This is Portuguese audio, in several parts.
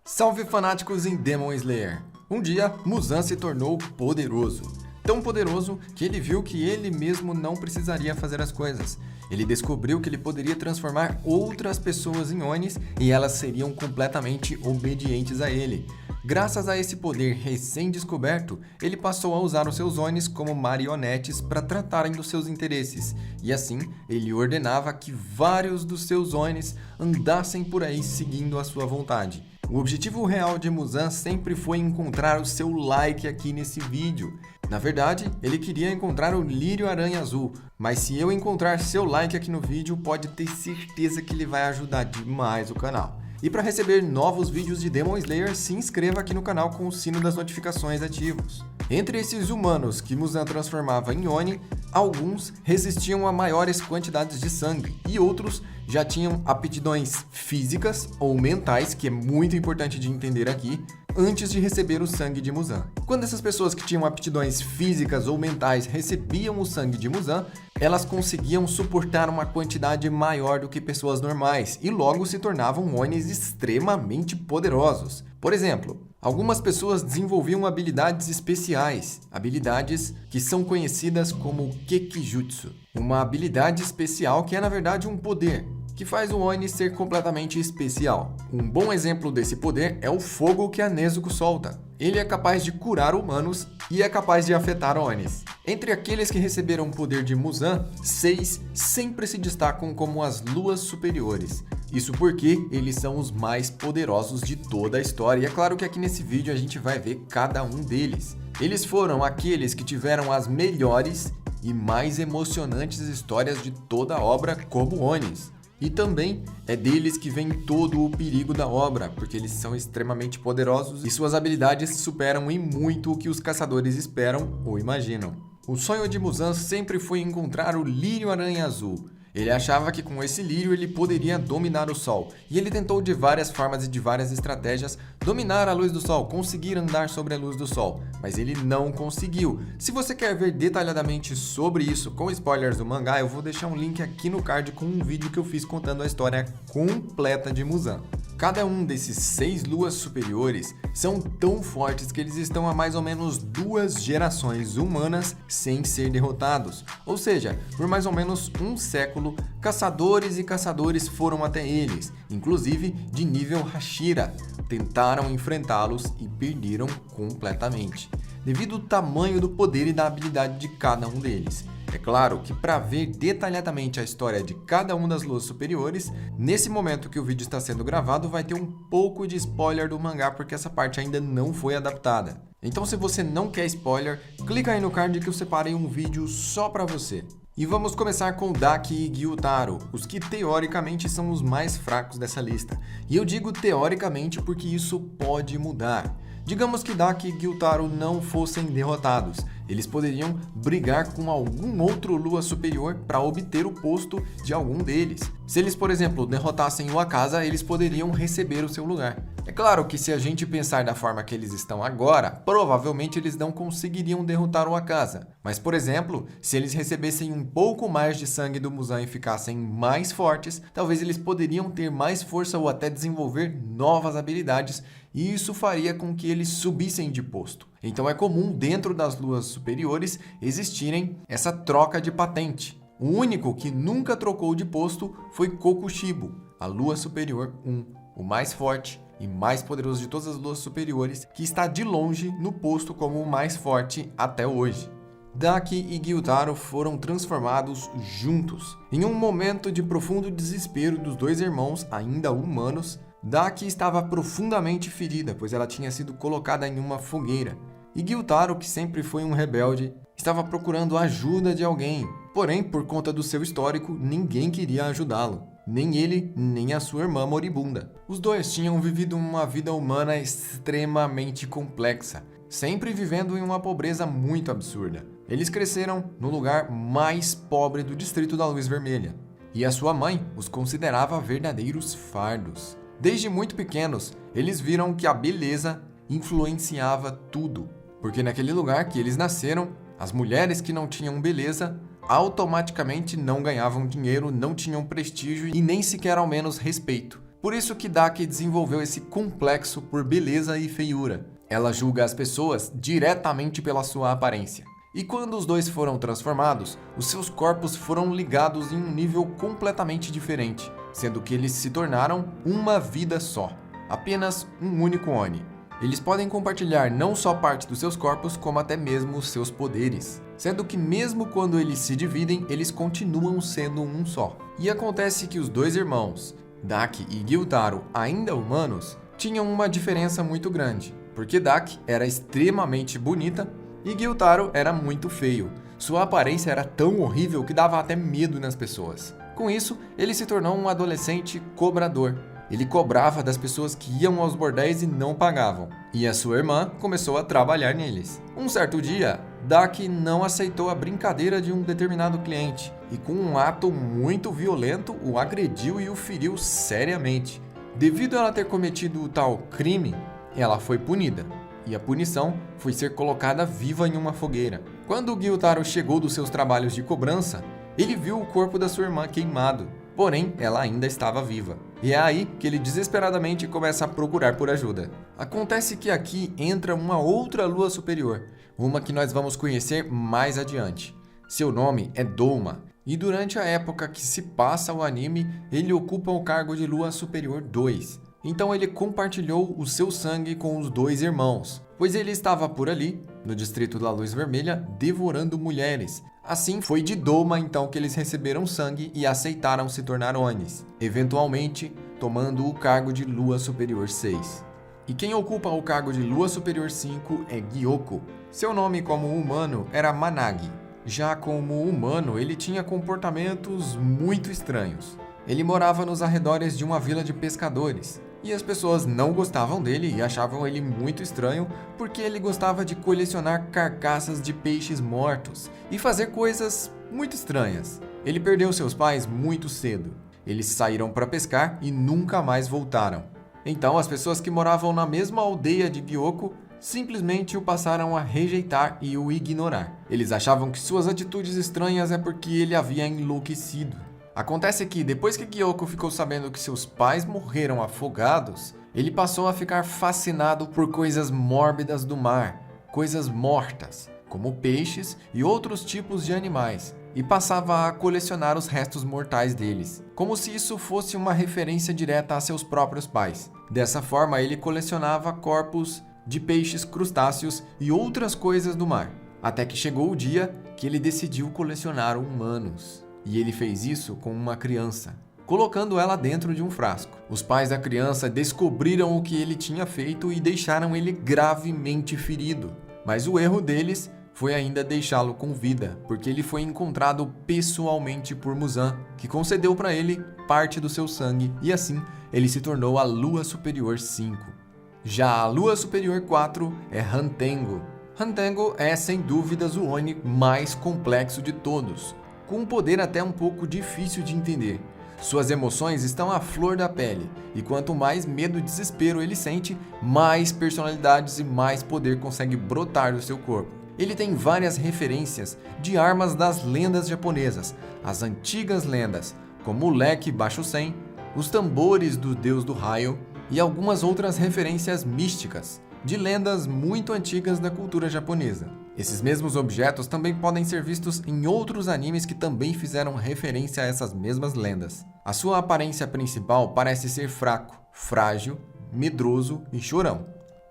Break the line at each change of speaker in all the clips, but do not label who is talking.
Salve fanáticos em Demon Slayer! Um dia, Muzan se tornou poderoso. Tão poderoso que ele viu que ele mesmo não precisaria fazer as coisas. Ele descobriu que ele poderia transformar outras pessoas em Onis e elas seriam completamente obedientes a ele. Graças a esse poder recém-descoberto, ele passou a usar os seus Onis como marionetes para tratarem dos seus interesses. E assim, ele ordenava que vários dos seus Onis andassem por aí seguindo a sua vontade. O objetivo real de Muzan sempre foi encontrar o seu like aqui nesse vídeo. Na verdade, ele queria encontrar o Lírio Aranha Azul, mas se eu encontrar seu like aqui no vídeo, pode ter certeza que ele vai ajudar demais o canal. E para receber novos vídeos de Demon Slayer, se inscreva aqui no canal com o sino das notificações ativos. Entre esses humanos que Muzan transformava em Oni, alguns resistiam a maiores quantidades de sangue e outros já tinham aptidões físicas ou mentais, que é muito importante de entender aqui, antes de receber o sangue de Muzan. Quando essas pessoas que tinham aptidões físicas ou mentais recebiam o sangue de Muzan, elas conseguiam suportar uma quantidade maior do que pessoas normais e logo se tornavam Onis extremamente poderosos. Por exemplo, algumas pessoas desenvolviam habilidades especiais, habilidades que são conhecidas como Kekijutsu. Uma habilidade especial que é na verdade um poder, que faz o Oni ser completamente especial. Um bom exemplo desse poder é o fogo que a Nezuko solta. Ele é capaz de curar humanos e é capaz de afetar Onis. Entre aqueles que receberam o poder de Muzan, 6 sempre se destacam como as Luas Superiores. Isso porque eles são os mais poderosos de toda a história. E é claro que aqui nesse vídeo a gente vai ver cada um deles. Eles foram aqueles que tiveram as melhores e mais emocionantes histórias de toda a obra como Onis. E também é deles que vem todo o perigo da obra, porque eles são extremamente poderosos e suas habilidades superam em muito o que os caçadores esperam ou imaginam. O sonho de Muzan sempre foi encontrar o Lírio Aranha Azul. Ele achava que com esse lírio ele poderia dominar o sol, e ele tentou de várias formas e de várias estratégias dominar a luz do sol, conseguir andar sobre a luz do sol, mas ele não conseguiu. Se você quer ver detalhadamente sobre isso com spoilers do mangá, eu vou deixar um link aqui no card com um vídeo que eu fiz contando a história completa de Muzan. Cada um desses 6 luas superiores são tão fortes que eles estão há mais ou menos 2 gerações humanas sem ser derrotados. Ou seja, por mais ou menos um século, caçadores e caçadores foram até eles, inclusive de nível Hashira. Tentaram enfrentá-los e perderam completamente, devido ao tamanho do poder e da habilidade de cada um deles. É claro que para ver detalhadamente a história de cada uma das luas superiores, nesse momento que o vídeo está sendo gravado vai ter um pouco de spoiler do mangá porque essa parte ainda não foi adaptada. Então se você não quer spoiler, clica aí no card que eu separei um vídeo só para você. E vamos começar com Daki e Gyutaro, os que teoricamente são os mais fracos dessa lista. E eu digo teoricamente porque isso pode mudar. Digamos que Daki e Gyutaro não fossem derrotados. Eles poderiam brigar com algum outro Lua Superior para obter o posto de algum deles. Se eles, por exemplo, derrotassem o Akaza, eles poderiam receber o seu lugar. É claro que se a gente pensar da forma que eles estão agora, provavelmente eles não conseguiriam derrotar o Akaza. Mas, por exemplo, se eles recebessem um pouco mais de sangue do Muzan e ficassem mais fortes, talvez eles poderiam ter mais força ou até desenvolver novas habilidades, e isso faria com que eles subissem de posto. Então é comum dentro das luas superiores existirem essa troca de patente. O único que nunca trocou de posto foi Kokushibo, a lua superior 1, o mais forte e mais poderoso de todas as luas superiores, que está de longe no posto como o mais forte até hoje. Daki e Gyutaro foram transformados juntos. Em um momento de profundo desespero dos dois irmãos, ainda humanos, Daki estava profundamente ferida, pois ela tinha sido colocada em uma fogueira. E Gyutaro, que sempre foi um rebelde, estava procurando a ajuda de alguém. Porém, por conta do seu histórico, ninguém queria ajudá-lo. Nem ele, nem a sua irmã moribunda. Os dois tinham vivido uma vida humana extremamente complexa, sempre vivendo em uma pobreza muito absurda. Eles cresceram no lugar mais pobre do distrito da Luz Vermelha. E a sua mãe os considerava verdadeiros fardos. Desde muito pequenos, eles viram que a beleza influenciava tudo, porque naquele lugar que eles nasceram, as mulheres que não tinham beleza automaticamente não ganhavam dinheiro, não tinham prestígio e nem sequer ao menos respeito. Por isso que Daki desenvolveu esse complexo por beleza e feiura. Ela julga as pessoas diretamente pela sua aparência. E quando os dois foram transformados, os seus corpos foram ligados em um nível completamente diferente, sendo que eles se tornaram uma vida só, apenas um único Oni. Eles podem compartilhar não só parte dos seus corpos, como até mesmo os seus poderes, sendo que mesmo quando eles se dividem, eles continuam sendo um só. E acontece que os dois irmãos, Daki e Gyutaro, ainda humanos, tinham uma diferença muito grande, porque Daki era extremamente bonita e Gyutaro era muito feio. Sua aparência era tão horrível que dava até medo nas pessoas. Com isso, ele se tornou um adolescente cobrador. Ele cobrava das pessoas que iam aos bordéis e não pagavam. E a sua irmã começou a trabalhar neles. Um certo dia, Daki não aceitou a brincadeira de um determinado cliente e, com um ato muito violento, o agrediu e o feriu seriamente. Devido a ela ter cometido o tal crime, ela foi punida. E a punição foi ser colocada viva em uma fogueira. Quando o Gyutaro chegou dos seus trabalhos de cobrança, ele viu o corpo da sua irmã queimado. Porém, ela ainda estava viva. E é aí que ele desesperadamente começa a procurar por ajuda. Acontece que aqui entra uma outra lua superior, uma que nós vamos conhecer mais adiante. Seu nome é Douma, e durante a época que se passa o anime, ele ocupa o cargo de Lua Superior 2. Então ele compartilhou o seu sangue com os dois irmãos, pois ele estava por ali, no distrito da Luz Vermelha, devorando mulheres. Assim, foi de Douma então que eles receberam sangue e aceitaram se tornar Onis, eventualmente tomando o cargo de Lua Superior 6. E quem ocupa o cargo de Lua Superior 5 é Gyoko. Seu nome como humano era Managi. Já como humano, ele tinha comportamentos muito estranhos. Ele morava nos arredores de uma vila de pescadores, e as pessoas não gostavam dele e achavam ele muito estranho porque ele gostava de colecionar carcaças de peixes mortos e fazer coisas muito estranhas. Ele perdeu seus pais muito cedo. Eles saíram para pescar e nunca mais voltaram. Então as pessoas que moravam na mesma aldeia de Gyoko simplesmente o passaram a rejeitar e o ignorar. Eles achavam que suas atitudes estranhas é porque ele havia enlouquecido. Acontece que, depois que Gyoko ficou sabendo que seus pais morreram afogados, ele passou a ficar fascinado por coisas mórbidas do mar, coisas mortas, como peixes e outros tipos de animais, e passava a colecionar os restos mortais deles, como se isso fosse uma referência direta a seus próprios pais. Dessa forma, ele colecionava corpos de peixes, crustáceos e outras coisas do mar, até que chegou o dia que ele decidiu colecionar humanos. E ele fez isso com uma criança, colocando ela dentro de um frasco. Os pais da criança descobriram o que ele tinha feito e deixaram ele gravemente ferido. Mas o erro deles foi ainda deixá-lo com vida, porque ele foi encontrado pessoalmente por Muzan, que concedeu para ele parte do seu sangue, e assim ele se tornou a Lua Superior 5. Já a Lua Superior 4 é Hantengo. Hantengo é, sem dúvidas, o Oni mais complexo de todos, com um poder até um pouco difícil de entender. Suas emoções estão à flor da pele, e quanto mais medo e desespero ele sente, mais personalidades e mais poder consegue brotar do seu corpo. Ele tem várias referências de armas das lendas japonesas, as antigas lendas, como o leque Bashusen, os tambores do deus do raio e algumas outras referências místicas, de lendas muito antigas da cultura japonesa. Esses mesmos objetos também podem ser vistos em outros animes que também fizeram referência a essas mesmas lendas. A sua aparência principal parece ser fraco, frágil, medroso e chorão.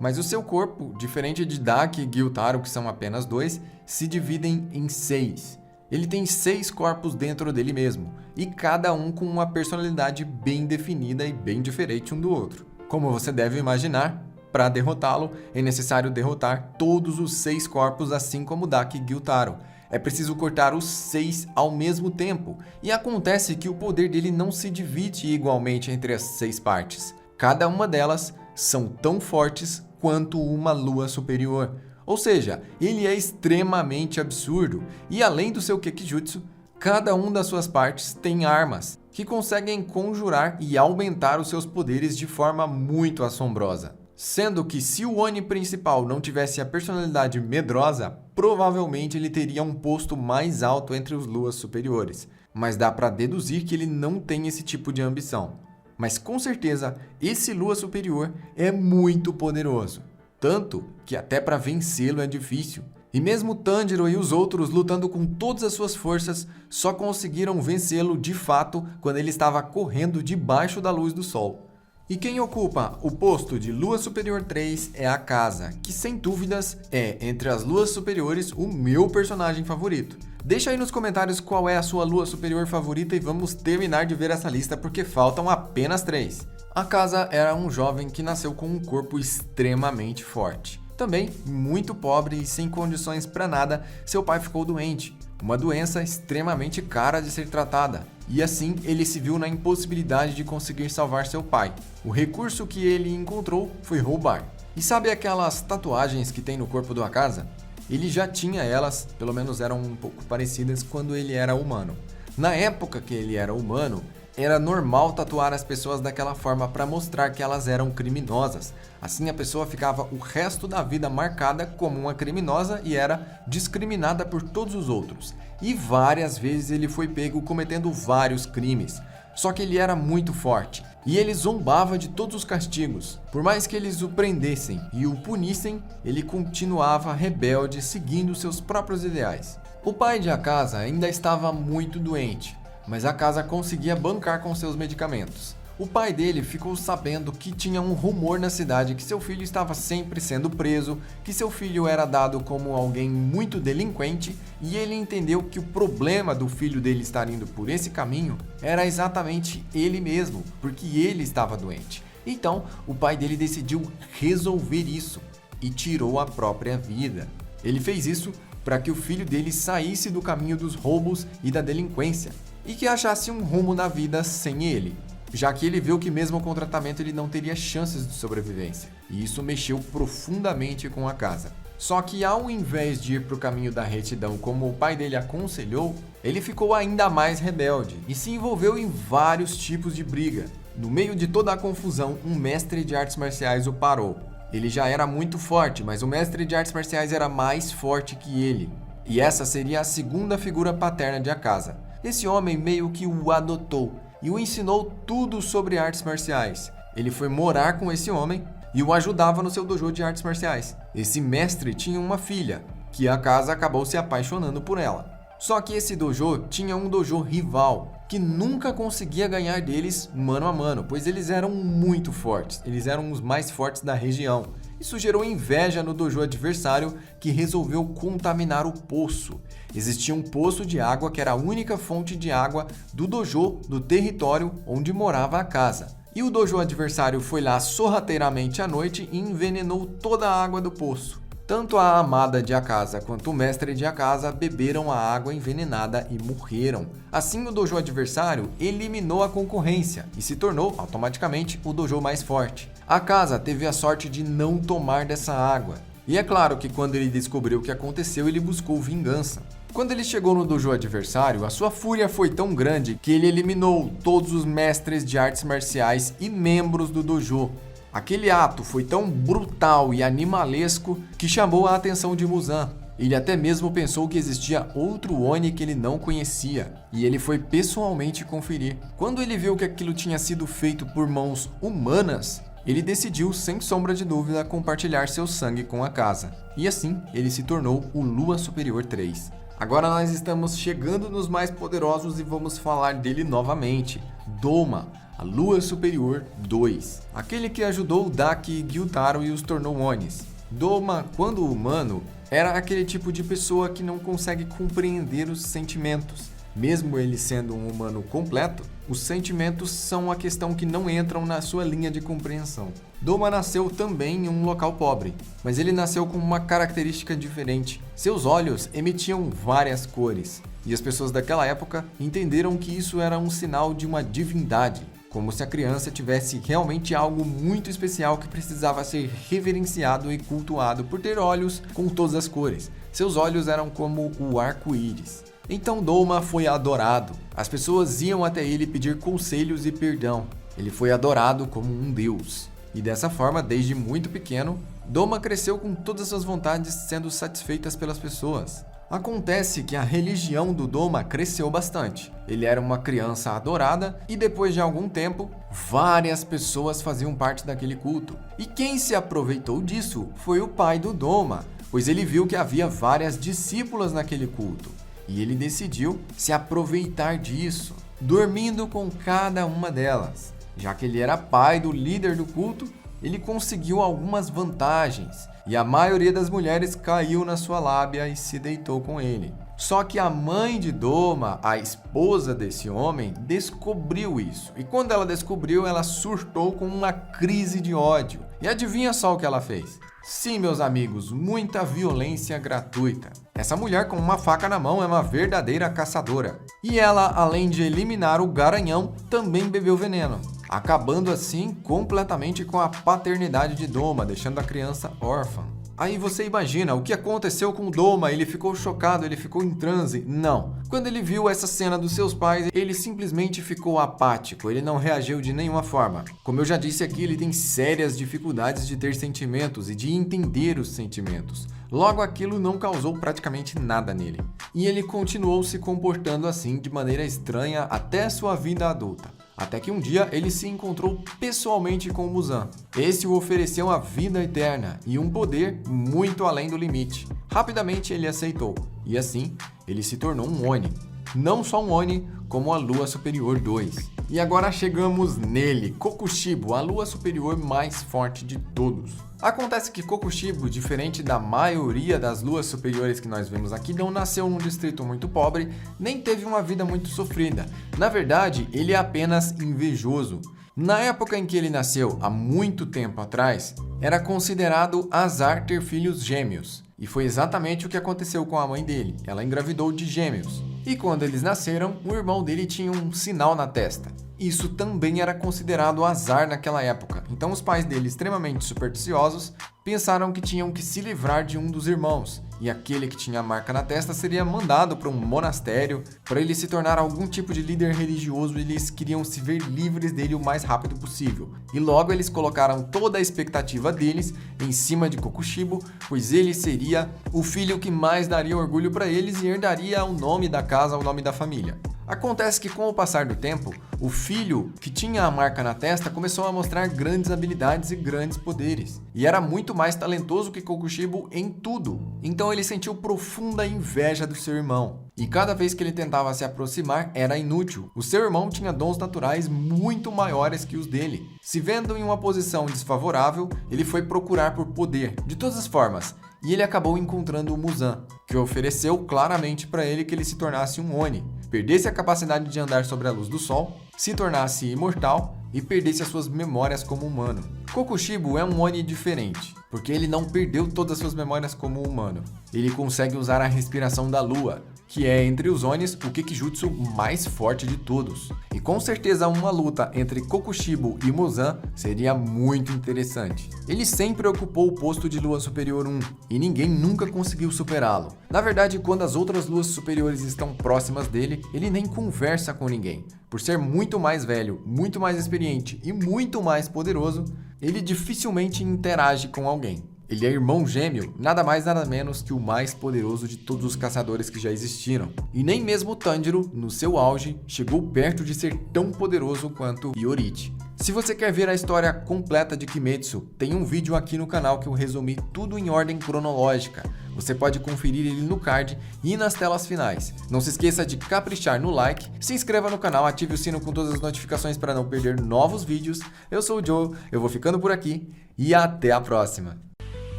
Mas o seu corpo, diferente de Daki e Gyutaro, que são apenas 2, se dividem em 6. Ele tem 6 corpos dentro dele mesmo, e cada um com uma personalidade bem definida e bem diferente um do outro. Como você deve imaginar, para derrotá-lo, é necessário derrotar todos os 6 corpos, assim como Daki e Gyutaro. É preciso cortar os 6 ao mesmo tempo, e acontece que o poder dele não se divide igualmente entre as 6 partes. Cada uma delas são tão fortes quanto uma lua superior. Ou seja, ele é extremamente absurdo, e além do seu Kekijutsu, cada uma das suas partes tem armas que conseguem conjurar e aumentar os seus poderes de forma muito assombrosa. Sendo que se o Oni principal não tivesse a personalidade medrosa, provavelmente ele teria um posto mais alto entre os luas superiores. Mas dá para deduzir que ele não tem esse tipo de ambição. mas com certeza esse Lua Superior é muito poderoso. Tanto que até para vencê-lo é difícil. E mesmo Tanjiro e os outros lutando com todas as suas forças, só conseguiram vencê-lo de fato quando ele estava correndo debaixo da luz do sol. E quem ocupa o posto de Lua Superior 3 é a Casa, que sem dúvidas é, entre as Luas Superiores, o meu personagem favorito. Deixa aí nos comentários qual é a sua Lua Superior favorita e vamos terminar de ver essa lista porque faltam apenas 3. A Casa era um jovem que nasceu com um corpo extremamente forte. Também muito pobre e sem condições para nada, seu pai ficou doente, uma doença extremamente cara de ser tratada. E assim ele se viu na impossibilidade de conseguir salvar seu pai. O recurso que ele encontrou foi roubar. E sabe aquelas tatuagens que tem no corpo do Akaza? Ele já tinha elas, pelo menos eram um pouco parecidas quando ele era humano. Na época que ele era humano, era normal tatuar as pessoas daquela forma para mostrar que elas eram criminosas. Assim a pessoa ficava o resto da vida marcada como uma criminosa e era discriminada por todos os outros. E várias vezes ele foi pego cometendo vários crimes. Só que ele era muito forte e ele zombava de todos os castigos. Por mais que eles o prendessem e o punissem, ele continuava rebelde seguindo seus próprios ideais. O pai de Akaza ainda estava muito doente, mas a Casa conseguia bancar com seus medicamentos. O pai dele ficou sabendo que tinha um rumor na cidade que seu filho estava sempre sendo preso, que seu filho era dado como alguém muito delinquente, e ele entendeu que o problema do filho dele estar indo por esse caminho era exatamente ele mesmo, porque ele estava doente. Então, o pai dele decidiu resolver isso e tirou a própria vida. Ele fez isso para que o filho dele saísse do caminho dos roubos e da delinquência e que achasse um rumo na vida sem ele, já que ele viu que mesmo com o tratamento ele não teria chances de sobrevivência, e isso mexeu profundamente com a Casa. Só que ao invés de ir para o caminho da retidão como o pai dele aconselhou, ele ficou ainda mais rebelde e se envolveu em vários tipos de briga. No meio de toda a confusão, um mestre de artes marciais o parou. Ele já era muito forte, mas o mestre de artes marciais era mais forte que ele, e essa seria a segunda figura paterna de Akaza. Esse homem meio que o adotou e o ensinou tudo sobre artes marciais. Ele foi morar com esse homem e o ajudava no seu dojo de artes marciais. Esse mestre tinha uma filha, que Akaza acabou se apaixonando por ela. Só que esse dojo tinha um dojo rival, que nunca conseguia ganhar deles mano a mano, pois eles eram muito fortes, eles eram os mais fortes da região. Isso gerou inveja no dojo adversário, que resolveu contaminar o poço. Existia um poço de água que era a única fonte de água do dojo do território onde morava a Casa. E o dojo adversário foi lá sorrateiramente à noite e envenenou toda a água do poço. Tanto a amada de Akaza quanto o mestre de Akaza beberam a água envenenada e morreram. Assim, o dojo adversário eliminou a concorrência e se tornou automaticamente o dojo mais forte. Akaza teve a sorte de não tomar dessa água. E é claro que quando ele descobriu o que aconteceu, ele buscou vingança. Quando ele chegou no dojo adversário, a sua fúria foi tão grande que ele eliminou todos os mestres de artes marciais e membros do dojo. Aquele ato foi tão brutal e animalesco que chamou a atenção de Muzan. Ele até mesmo pensou que existia outro Oni que ele não conhecia, e ele foi pessoalmente conferir. Quando ele viu que aquilo tinha sido feito por mãos humanas, ele decidiu, sem sombra de dúvida, compartilhar seu sangue com a Casa. E assim, ele se tornou o Lua Superior 3. Agora nós estamos chegando nos mais poderosos e vamos falar dele novamente. Doma, a Lua Superior 2. Aquele que ajudou Daki e Gyutaro e os tornou Onis. Doma, quando humano, era aquele tipo de pessoa que não consegue compreender os sentimentos. Mesmo ele sendo um humano completo, os sentimentos são uma questão que não entram na sua linha de compreensão. Doma nasceu também em um local pobre, mas ele nasceu com uma característica diferente. Seus olhos emitiam várias cores, e as pessoas daquela época entenderam que isso era um sinal de uma divindade, como se a criança tivesse realmente algo muito especial que precisava ser reverenciado e cultuado por ter olhos com todas as cores. Seus olhos eram como o arco-íris. Então Doma foi adorado. As pessoas iam até ele pedir conselhos e perdão. Ele foi adorado como um deus. E dessa forma, desde muito pequeno, Doma cresceu com todas as suas vontades sendo satisfeitas pelas pessoas. Acontece que a religião do Doma cresceu bastante. Ele era uma criança adorada e depois de algum tempo, várias pessoas faziam parte daquele culto. E quem se aproveitou disso foi o pai do Doma, pois ele viu que havia várias discípulas naquele culto. E ele decidiu se aproveitar disso, dormindo com cada uma delas. Já que ele era pai do líder do culto, ele conseguiu algumas vantagens e a maioria das mulheres caiu na sua lábia e se deitou com ele. Só que a mãe de Doma, a esposa desse homem, descobriu isso. E quando ela descobriu, ela surtou com uma crise de ódio. E adivinha só o que ela fez? Sim, meus amigos, muita violência gratuita. Essa mulher com uma faca na mão é uma verdadeira caçadora. E ela, além de eliminar o garanhão, também bebeu veneno, acabando assim completamente com a paternidade de Doma, deixando a criança órfã. Aí você imagina o que aconteceu com Doma, ele ficou chocado, ele ficou em transe? Não. Quando ele viu essa cena dos seus pais, ele simplesmente ficou apático, ele não reagiu de nenhuma forma. Como eu já disse aqui, ele tem sérias dificuldades de ter sentimentos e de entender os sentimentos. Logo, aquilo não causou praticamente nada nele. E ele continuou se comportando assim de maneira estranha até sua vida adulta. Até que um dia ele se encontrou pessoalmente com Muzan. Esse o ofereceu a vida eterna e um poder muito além do limite. Rapidamente ele aceitou, e assim ele se tornou um Oni. Não só um Oni, como a Lua Superior 2. E agora chegamos nele, Kokushibo, a Lua Superior mais forte de todos. Acontece que Kokushibo, diferente da maioria das luas superiores que nós vemos aqui, não nasceu num distrito muito pobre, nem teve uma vida muito sofrida. Na verdade, ele é apenas invejoso. Na época em que ele nasceu, há muito tempo atrás, era considerado azar ter filhos gêmeos. E foi exatamente o que aconteceu com a mãe dele. Ela engravidou de gêmeos. E quando eles nasceram, o irmão dele tinha um sinal na testa. Isso também era considerado azar naquela época. Então os pais dele, extremamente supersticiosos, pensaram que tinham que se livrar de um dos irmãos. E aquele que tinha a marca na testa seria mandado para um monastério para ele se tornar algum tipo de líder religioso. Eles queriam se ver livres dele o mais rápido possível. E logo eles colocaram toda a expectativa deles em cima de Kokushibo, pois ele seria o filho que mais daria orgulho para eles e herdaria o nome da casa, o nome da família. Acontece que com o passar do tempo, o filho que tinha a marca na testa começou a mostrar grandes habilidades e grandes poderes. E era muito mais talentoso que Kokushibo em tudo. Então ele sentiu profunda inveja do seu irmão. E cada vez que ele tentava se aproximar, era inútil. O seu irmão tinha dons naturais muito maiores que os dele. Se vendo em uma posição desfavorável, ele foi procurar por poder, de todas as formas. E ele acabou encontrando o Muzan, que ofereceu claramente para ele que ele se tornasse um Oni, perdesse a capacidade de andar sobre a luz do sol, se tornasse imortal e perdesse as suas memórias como humano. Kokushibo é um Oni diferente, porque ele não perdeu todas as suas memórias como humano. Ele consegue usar a respiração da lua, que é entre os Onis o Kikijutsu mais forte de todos. E com certeza uma luta entre Kokushibo e Muzan seria muito interessante. Ele sempre ocupou o posto de Lua Superior 1 e ninguém nunca conseguiu superá-lo. Na verdade, quando as outras luas superiores estão próximas dele, ele nem conversa com ninguém. Por ser muito mais velho, muito mais experiente e muito mais poderoso, ele dificilmente interage com alguém. Ele é irmão gêmeo, nada mais nada menos que o mais poderoso de todos os caçadores que já existiram. E nem mesmo Tanjiro, no seu auge, chegou perto de ser tão poderoso quanto Iorichi. Se você quer ver a história completa de Kimetsu, tem um vídeo aqui no canal que eu resumi tudo em ordem cronológica. Você pode conferir ele no card e nas telas finais. Não se esqueça de caprichar no like, se inscreva no canal, ative o sino com todas as notificações para não perder novos vídeos. Eu sou o Joe, eu vou ficando por aqui e até a próxima!